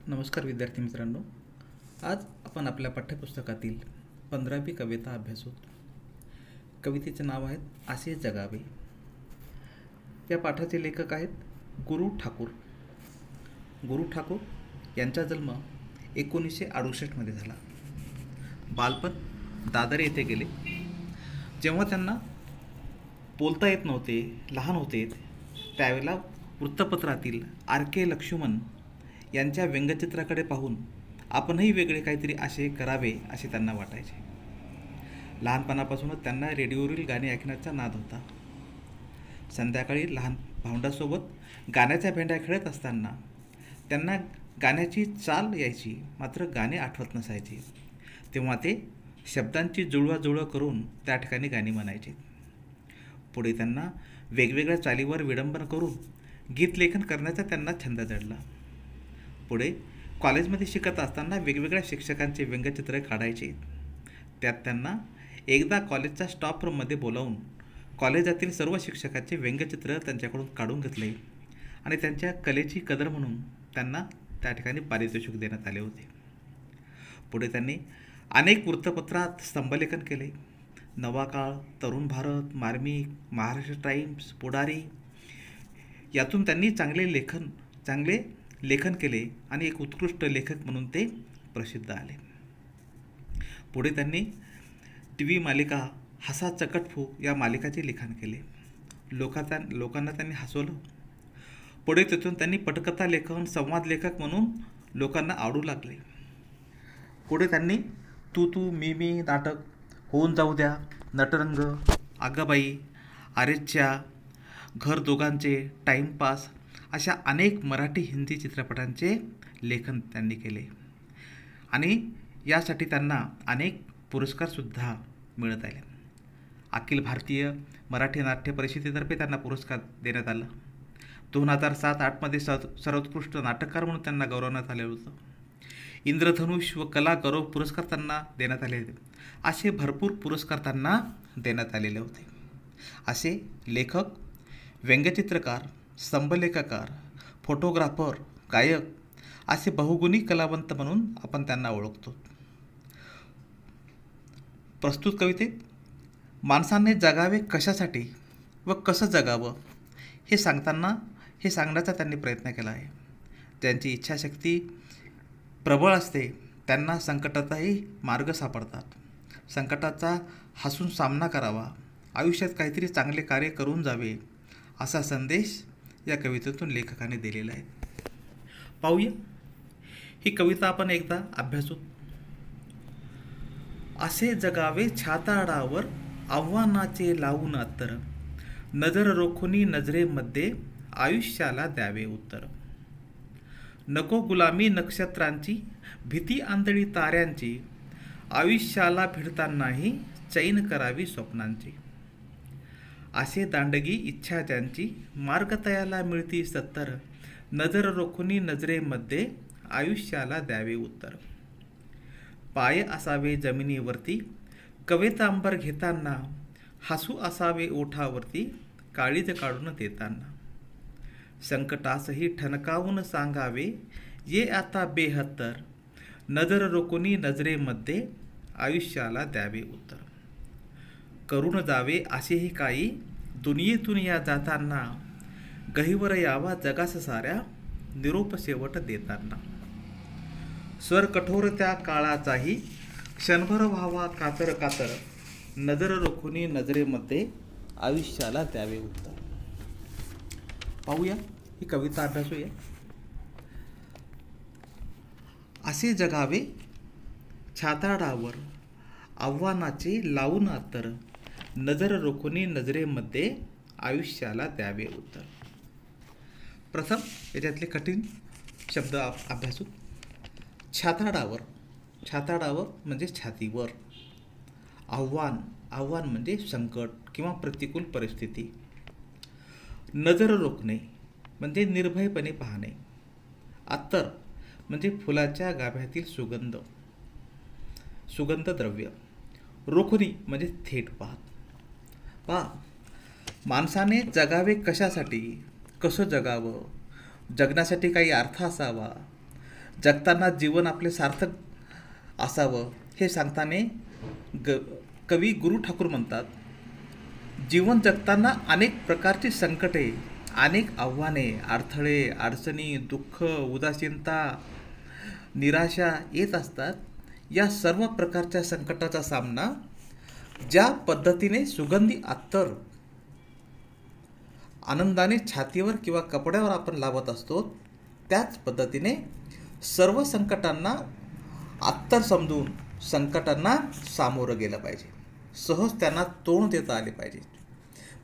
नमस्कार विद्यार्थी मित्रांनो. आज आपण आपल्या पाठ्यपुस्तकातील 15वी कविता अभ्यासू. कवितेचे नाव आहेत असे जगावे. या पाठाचे लेखक आहेत गुरु ठाकूर. गुरु ठाकूर यांचा जन्म 1968 झाला. बालपण दादर येथे गेले. जेव्हा त्यांना बोलता येत नव्हते, लहान होते, त्यावेळेला वृत्तपत्रातील RK लक्ष्मण यांच्या व्यंगचित्राकडे पाहून आपणही वेगळे काहीतरी असे करावे असे त्यांना वाटायचे. लहानपणापासूनच त्यांना रेडिओवरील गाणी ऐकण्याचा नाद होता. संध्याकाळी लहान भावंडासोबत गाण्याच्या भेंड्या खेळत असताना त्यांना गाण्याची चाल यायची, मात्र गाणे आठवत नसायचे. तेव्हा ते शब्दांची जुळवाजुळव करून त्या ठिकाणी गाणी म्हणायचे. पुढे त्यांना वेगवेगळ्या चालीवर विडंबन करून गीतलेखन करण्याचा त्यांना छंद जडला. पुढे कॉलेजमध्ये शिकत असताना वेगवेगळ्या शिक्षकांचे व्यंगचित्र काढायचे. त्यात त्यांना एकदा कॉलेजच्या स्टाफ रूममध्ये बोलावून कॉलेजातील सर्व शिक्षकांचे व्यंगचित्र त्यांच्याकडून काढून घेतले आणि त्यांच्या कलेची कदर म्हणून त्यांना त्या ठिकाणी पारितोषिक देण्यात आले होते. पुढे त्यांनी अनेक वृत्तपत्रात स्तंभलेखन केले. नवा काळ, तरुण भारत, मार्मिक, महाराष्ट्र टाइम्स, पुढारी यातून त्यांनी चांगले लेखन केले आणि एक उत्कृष्ट लेखक म्हणून ते प्रसिद्ध आले. पुढे त्यांनी TV मालिका हसा चकटफू या मालिकाचे लिखाण केले. लोकांना त्यांनी हसवलं. पुढे तिथून त्यांनी पटकथा लेखन, संवाद लेखक म्हणून लोकांना आवडू लागले. पुढे त्यांनी तू तू मी मी नाटक, होऊन जाऊ द्या, नटरंग, आगाबाई, आरेच्या, घर दोघांचे, टाइमपास अशा अनेक मराठी हिंदी चित्रपटांचे लेखन त्यांनी केले आणि यासाठी त्यांना अनेक पुरस्कारसुद्धा मिळत आले. अखिल भारतीय मराठी नाट्य परिषदेतर्फे त्यांना पुरस्कार देण्यात आला. 2007-08 सर्वोत्कृष्ट नाटककार म्हणून त्यांना गौरवण्यात आले होतं. इंद्रधनुष व कला गौरव पुरस्कार त्यांना देण्यात आले होते. असे भरपूर पुरस्कार त्यांना देण्यात आलेले होते. असे लेखक, व्यंगचित्रकार, स्तंभलेखकार, फोटोग्राफर, गायक असे बहुगुणी कलावंत म्हणून आपण त्यांना ओळखतो. प्रस्तुत कवितेत माणसाने जगावे कशासाठी व कसं जगावं हे सांगण्याचा त्यांनी प्रयत्न केला आहे. त्यांची इच्छाशक्ती प्रबळ असते, त्यांना संकटाचाही मार्ग सापडतात. संकटाचा हसून सामना करावा, आयुष्यात काहीतरी चांगले कार्य करून जावे असा संदेश या कवितेतून लेखकाने दिलेला आहे. पाहूया ही कविता आपण एकदा अभ्यासू. असे जगावे छाताडावर आव्हानाचे लावून अत्तर, नजर रोखुनी नजरेमध्ये आयुष्याला द्यावे उत्तर. नको गुलामी नक्षत्रांची, भीती आंधळी ताऱ्यांची, आयुष्याला भिडतानाही चैन करावी स्वप्नांची. असे दांडगी इच्छा ज्यांची, मार्ग तयाला मिळती सत्तर, नजर रोखुनी नजरेमध्ये आयुष्याला द्यावे उत्तर. पाय असावे जमिनीवरती, कवेतांबर घेताना, हसू असावे ओठावरती, काळीज काढून देताना. संकटासही ठणकावून सांगावे, ये आता बेहत्तर, नजर रोखुनी नजरेमध्ये आयुष्याला द्यावे उत्तर. करून जावे असेही काही, दुनियेतून या जाताना, गहिवर यावा जगास साऱ्या, निरोप शेवट देताना. स्वर कठोर त्या काळाचाही, क्षणभर व्हावा कातर कातर, नजर रोखुनी नजरेमध्ये आयुष्याला द्यावे उत्तर. पाहूया ही कविता अभ्यासूया. असे जगावे छाताडावर आव्हानाचे लावून अत्तर, नजर रोखुनी नजरेमध्ये आयुष्याला द्यावे उत्तर. प्रथम याच्यातले कठीण शब्द अभ्यासू. छाताडावर, छाताडावर म्हणजे छातीवर. आव्हान म्हणजे संकट किंवा प्रतिकूल परिस्थिती. नजर रोखणे म्हणजे निर्भयपणे पाहणे. अत्तर म्हणजे फुलाच्या गाभ्यातील सुगंध द्रव्य. रोखुनी म्हणजे थेट पहा. माणसाने जगावे कशासाठी, कसं जगावं, जगण्यासाठी काही अर्थ असावा, जगताना जीवन आपले सार्थक असावं हे सांगताना ग कवी गुरु ठाकूर म्हणतात, जीवन जगताना अनेक प्रकारची संकटे, अनेक आव्हाने, अडथळे, अडचणी, दुःख, उदासीनता, निराशा येत असतात. या सर्व प्रकारच्या संकटाचा सामना ज्या पद्धतीने सुगंधी अत्तर आनंदाने छातीवर किंवा कपड्यावर आपण लावत असतो, त्याच पद्धतीने सर्व संकटांना अत्तर समजून संकटांना सामोरं गेलं पाहिजे. सहज त्यांना तोंड देता आले पाहिजे.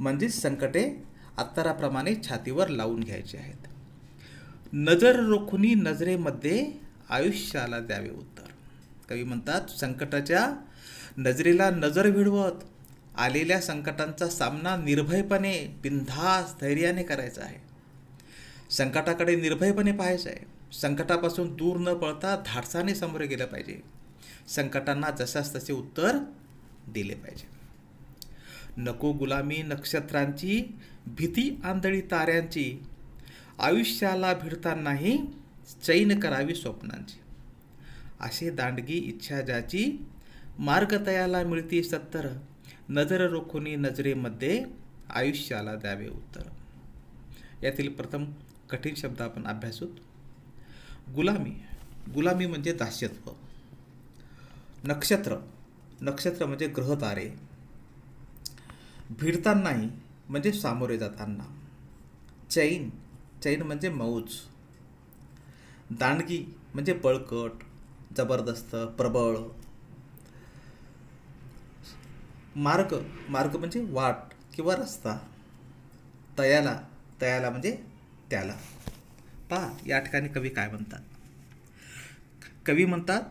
म्हणजेच संकटे अत्तराप्रमाणे छातीवर लावून घ्यायचे आहेत. नजर रोखुनी नजरेमध्ये आयुष्याला द्यावे उत्तर. कवी म्हणतात, संकटाच्या नजरेला नजर भिडवत आलेल्या संकटांचा सामना निर्भयपणे, बिनधास्त धैर्याने करायचा आहे. संकटाकडे निर्भयपणे पाहायचं आहे. संकटापासून दूर न पळता धाडसाने समोर गेलं पाहिजे. संकटांना जशास तसे उत्तर दिले पाहिजे. नको गुलामी नक्षत्रांची, भीती आंधळी ताऱ्यांची, आयुष्याला भिडतानाही चैन करावी स्वप्नांची. असे दांडगी इच्छा ज्याची, मार्ग तयाला मिळती सत्तर, नजर रोखुनी नजरेमध्ये आयुष्याला द्यावे उत्तर. यातील प्रथम कठीण शब्द आपण अभ्यासूत. गुलामी. गुलामी म्हणजे दास्यत्व. नक्षत्र. नक्षत्र म्हणजे ग्रह तारे. भिडतानाही म्हणजे सामोरे जाताना. चैन. चैन म्हणजे मौज. दांडगी म्हणजे बळकट, जबरदस्त, प्रबळ. मार्ग. मार्ग म्हणजे वाट किंवा रस्ता. तयाला. तयाला म्हणजे त्याला. पहा या ठिकाणी कवी काय म्हणतात. कवी म्हणतात,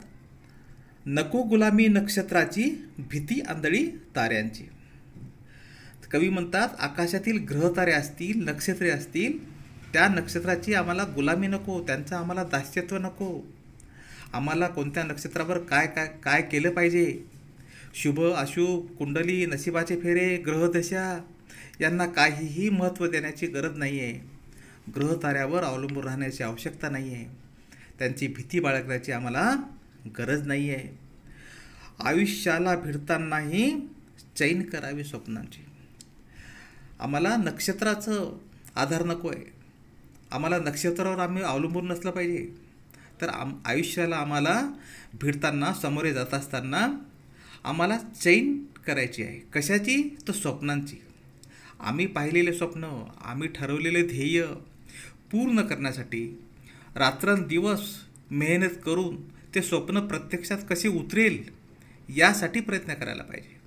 नको गुलामी नक्षत्राची, भीती आंधळी ताऱ्यांची. कवी म्हणतात, आकाशातील ग्रहतारे असतील, नक्षत्रे असतील, त्या नक्षत्राची आम्हाला गुलामी नको, त्यांचं आम्हाला दास्यत्व नको. आम्हाला कोणत्या नक्षत्रावर काय काय काय केलं पाहिजे, शुभ अशुभ, कुंडली, नशिबाचे फेरे, ग्रहदशा यांना काहीही महत्त्व देण्याची गरज नाही आहे. ग्रहताऱ्यावर अवलंबून राहण्याची आवश्यकता नाही आहे. त्यांची भीती बाळगण्याची आम्हाला गरज नाही आहे. आयुष्याला भिडतानाही चैन करावी स्वप्नांची. आम्हाला नक्षत्राचं आधार नको आहे. आम्हाला नक्षत्रावर आम्ही अवलंबून नसलं पाहिजे. तर आयुष्याला आम्हाला भिडताना, समोरे जात असताना आम्हाला चैन करायची आहे. कशाची? तर स्वप्नांची. आम्ही पाहिलेले स्वप्न, आम्ही ठरवलेले ध्येय पूर्ण करण्यासाठी रात्रंदिवस मेहनत करून ते स्वप्न प्रत्यक्षात कसे उतरेल यासाठी प्रयत्न करायला पाहिजे.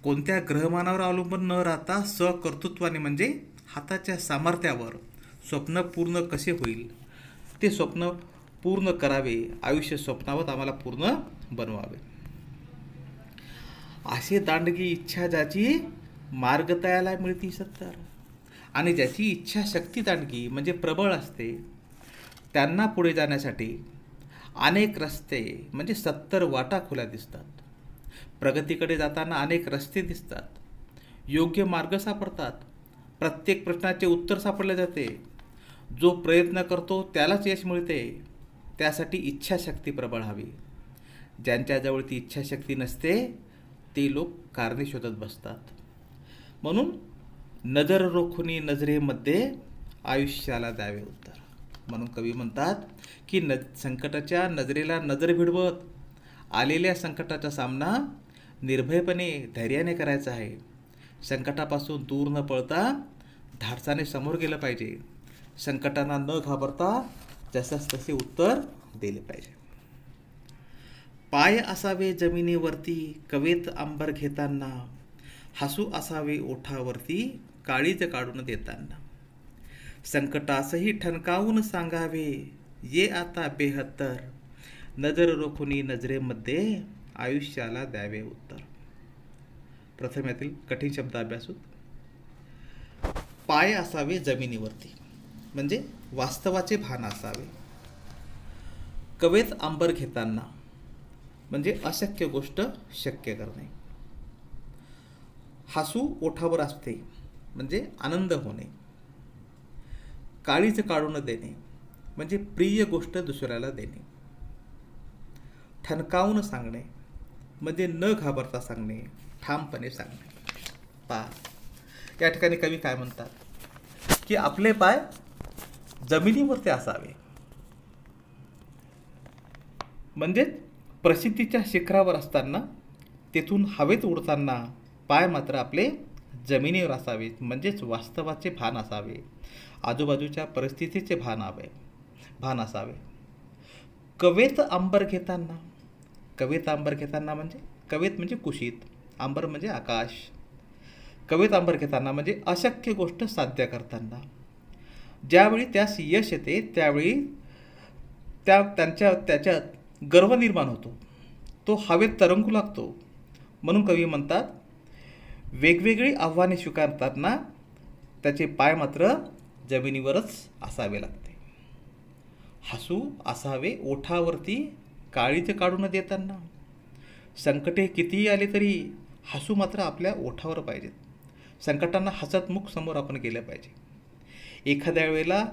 कोणत्या ग्रहमानावर अवलंबून न राहता सकर्तृत्वाने म्हणजे हाताच्या सामर्थ्यावर स्वप्न पूर्ण कसे होईल ते स्वप्न पूर्ण करावे. आयुष्य स्वप्नावत आम्हाला पूर्ण बनवावे. असे दांडगी इच्छा ज्याची, मार्ग तयाला मिळती सत्तर. आणि ज्याची इच्छाशक्ती दांडगी म्हणजे प्रबळ असते, त्यांना पुढे जाण्यासाठी अनेक रस्ते म्हणजे 70 वाटा खुल्या दिसतात. प्रगतीकडे जाताना अनेक रस्ते दिसतात. योग्य मार्ग सापडतात. प्रत्येक प्रश्नाचे उत्तर सापडले जाते. जो प्रयत्न करतो त्यालाच यश मिळते. त्यासाठी इच्छाशक्ती प्रबळ हवी. ज्यांच्याजवळ ती इच्छाशक्ती नसते ते लोक कारणे शोधत बसतात. म्हणून नजर रोखुनी नजरेमध्ये आयुष्याला द्यावे उत्तर. म्हणून कवी म्हणतात की संकटाच्या नजरेला नजर भिडवत आलेल्या संकटाचा सामना निर्भयपणे, धैर्याने करायचा आहे. संकटापासून दूर न पळता धाडसाने समोर गेलं पाहिजे. संकटांना न घाबरता जसास तसे उत्तर दिले पाहिजे. पाय असावे जमिनीवरती कवेत अंबर घेताना, हसू असावे ओठावरती काळीज काढून देताना. संकटासही ठणकावून सांगावे ये आता बेहत्तर, नजर रोखुनी नजरेमध्ये आयुष्याला द्यावे उत्तर. प्रथम यातील कठीण शब्द अभ्यासूत. पाय असावे जमिनीवरती म्हणजे वास्तवाचे भान असावे. कवेत अंबर घेताना म्हणजे अशक्य गोष्ट शक्य करणे. हसू ओठावर असते म्हणजे आनंद होणे. काळीज काढून देणे म्हणजे प्रिय गोष्ट दुसऱ्याला देणे. ठणकावून सांगणे म्हणजे न घाबरता सांगणे, ठामपणे सांगणे. पहा, या ठिकाणी कवी काय म्हणतात की आपले पाय जमिनीवरती असावे, म्हणजे प्रसिद्धीच्या शिखरावर असताना तेथून हवेत उडताना पाय मात्र आपले जमिनीवर असावेत, म्हणजेच वास्तवाचे भान असावे, आजूबाजूच्या परिस्थितीचे भान असावे. कवेत अंबर घेताना, कवेत अंबर घेताना म्हणजे कवेत म्हणजे कुशीत, अंबर म्हणजे आकाश. कवेत अंबर घेताना म्हणजे अशक्य गोष्ट साध्य करताना. ज्यावेळी त्यास यश येते त्यावेळी त्याच्यात गर्व निर्माण होतो, तो हवेत तरंगू लागतो. म्हणून कवी म्हणतात, वेगवेगळी आव्हाने स्वीकारताना त्याचे पाय मात्र जमिनीवरच असावे लागते. हसू असावे ओठावरती काळीज काढून देताना. संकटे कितीही आले तरी हसू मात्र आपल्या ओठावर पाहिजेत. संकटांना हसतमुख समोर आपण गेलं पाहिजे. एखाद्या वेळेला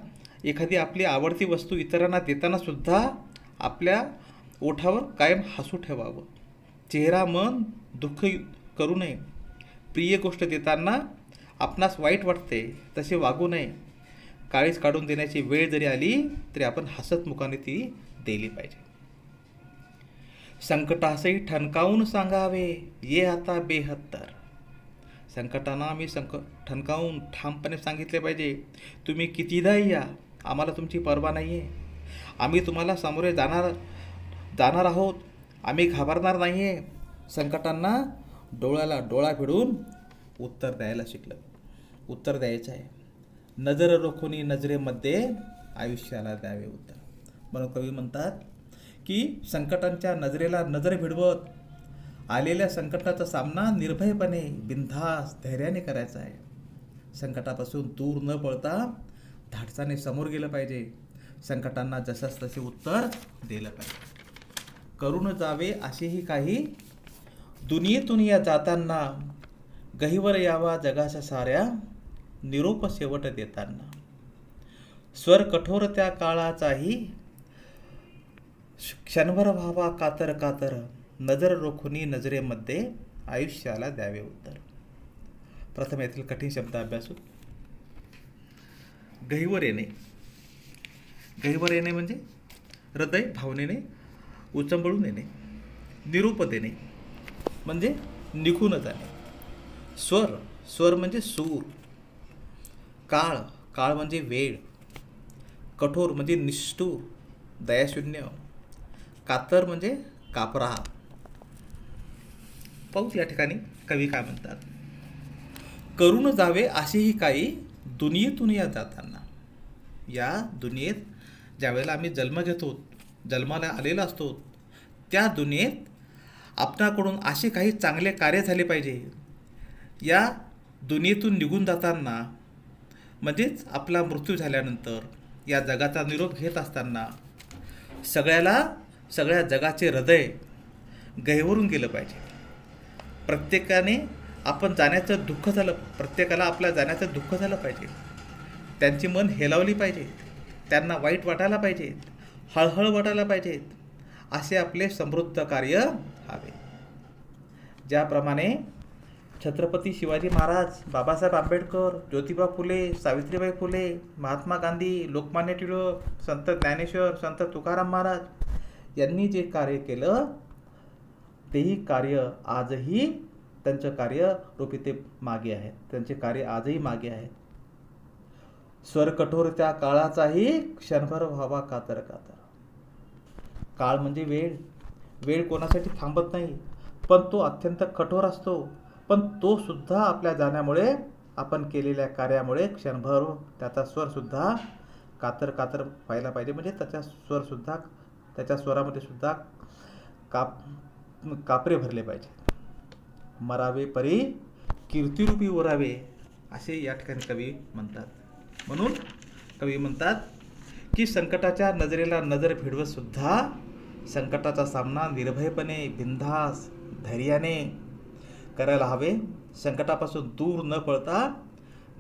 एखादी आपली आवडती वस्तू इतरांना देताना सुद्धा आपल्या ओठावर कायम हसू ठेवावं. चेहरा मन दुःख करू नये. प्रिय गोष्ट देताना आपणास वाईट वाटते तसे वागू नये. काळीज काढून देण्याची वेळ जरी आली तरी आपण हसतमुखाने ती दिली पाहिजे. संकटासही ठणकावून सांगावे, ये आता बेहत्तर. संकटांना आम्ही ठणकावून ठामपणे सांगितले पाहिजे, तुम्ही कितीदाही या, आम्हाला तुमची पर्वा नाही आहे. आम्ही तुम्हाला सामोरे जाणार आहोत. आम्ही घाबरणार नाही आहे. संकटांना डोळ्याला डोळा भिडून उत्तर द्यायचं आहे. नजर रोखुनी नजरेमध्ये आयुष्याला द्यावे उत्तर. म्हणून कवी म्हणतात की संकटांच्या नजरेला नजर भिडवत आलेल्या संकटाचा सामना निर्भयपणे बिनधास्त धैर्याने करायचा आहे. संकटापासून दूर न पळता धाडसाने समोर गेलं पाहिजे. संकटांना जसंच तसे उत्तर दिलं पाहिजे. करून जावे असेही काही दुनियेतून या जाताना, गहिवर यावा जगाच्या साऱ्या निरोप शेवट देताना. स्वर कठोर त्या काळाचाही क्षणभर व्हावा कातर कातर, नजर रोखुनी नजरेमध्ये आयुष्याला द्यावे उत्तर. प्रथम येथील कठीण शब्द अभ्यासू. गहिवर येणे. गहिवर येणे म्हणजे हृदय भावनेने उचंबळून येणे. निरूप देणे म्हणजे निघून जाणे. स्वर म्हणजे सूर. काळ म्हणजे वेळ. कठोर म्हणजे निष्ठूर दयाशून्य. कातर म्हणजे कापरा. पाहू या ठिकाणी कवी काय म्हणतात. करून जावे असेही काही दुनियेतून या जाताना. या दुनियेत ज्यावेळेला आम्ही जन्म घेतो, जन्माला आलेला असतो, त्या दुनियेत आपणाकडून असे काही चांगले कार्य झाले पाहिजे. या दुनियेतून निघून जाताना म्हणजेच आपला मृत्यू झाल्यानंतर या जगाचा निरोप घेत असताना सगळ्या जगाचे हृदय गहिवरून गेलं पाहिजे. प्रत्येकाला आपल्या जाण्याचं दुःख झालं पाहिजे. त्यांची मन हेलावली पाहिजे. त्यांना वाईट वाटायला पाहिजे, हळहळ वाटायला पाहिजेत. असे आपले समृद्ध कार्य हवे. ज्याप्रमाणे छत्रपती शिवाजी महाराज, बाबासाहेब आंबेडकर, ज्योतिबा फुले, सावित्रीबाई फुले, महात्मा गांधी, लोकमान्य टिळक, संत ज्ञानेश्वर, संत तुकाराम महाराज यांनी जे कार्य केलं तेही कार्य आजही त्यांचं कार्य रूपी ते मागे आहेत. त्यांचे कार्य आजही मागे आहेत. स्वर कठोर त्या काळाचाही क्षणभर व्हावा कातर कातर. काळ म्हणजे वेळ कोणासाठी थांबत नाही, पण तो अत्यंत कठोर असतो. पण तो सुद्धा आपल्या जाण्यामुळे, आपण केलेल्या कार्यामुळे क्षणभर त्याचा स्वरसुद्धा कातर कातर व्हायला पाहिजे. म्हणजे त्याच्या स्वरामध्ये सुद्धा कापरे भरले पाहिजे. मरावे परी कीर्तिरूपी ओरावे असे या ठिकाणी कवी म्हणतात. म्हणून कवी म्हणतात की संकटाच्या नजरेला नजर भिडवत सुद्धा संकटाचा सामना निर्भयपणे बिनधास्त धैर्याने करायला हवे. संकटापासून दूर न पळता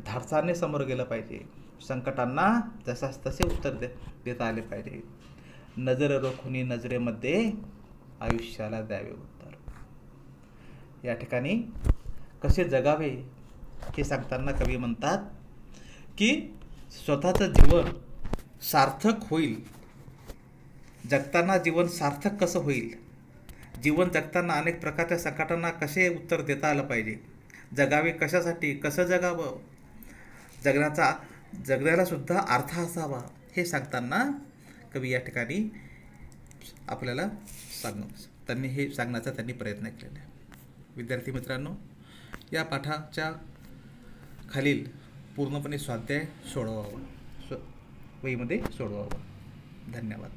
धाडसाने समोर गेलं पाहिजे. संकटांना जसाच तसे उत्तर देता आले पाहिजे. नजर रोखुनी नजरेमध्ये आयुष्याला द्यावे उत्तर. या ठिकाणी कसे जगावे हे सांगताना कवी म्हणतात की स्वतःचं जीवन सार्थक होईल. जगताना जीवन सार्थक कसं होईल, जीवन जगताना अनेक प्रकारच्या संकटांना कसे उत्तर देता आलं पाहिजे, जगावे कशासाठी, कसं जगावं, जगण्याला सुद्धा अर्थ असावा, हे सांगताना कवी या ठिकाणी आपल्याला हे सांगण्याचा त्यांनी प्रयत्न केलेला आहे. विद्यार्थी मित्रांनो, या पाठाच्या खालील पूर्णपणे स्वाध्याय सोडवावा, वहीमध्ये सोडवावा. धन्यवाद.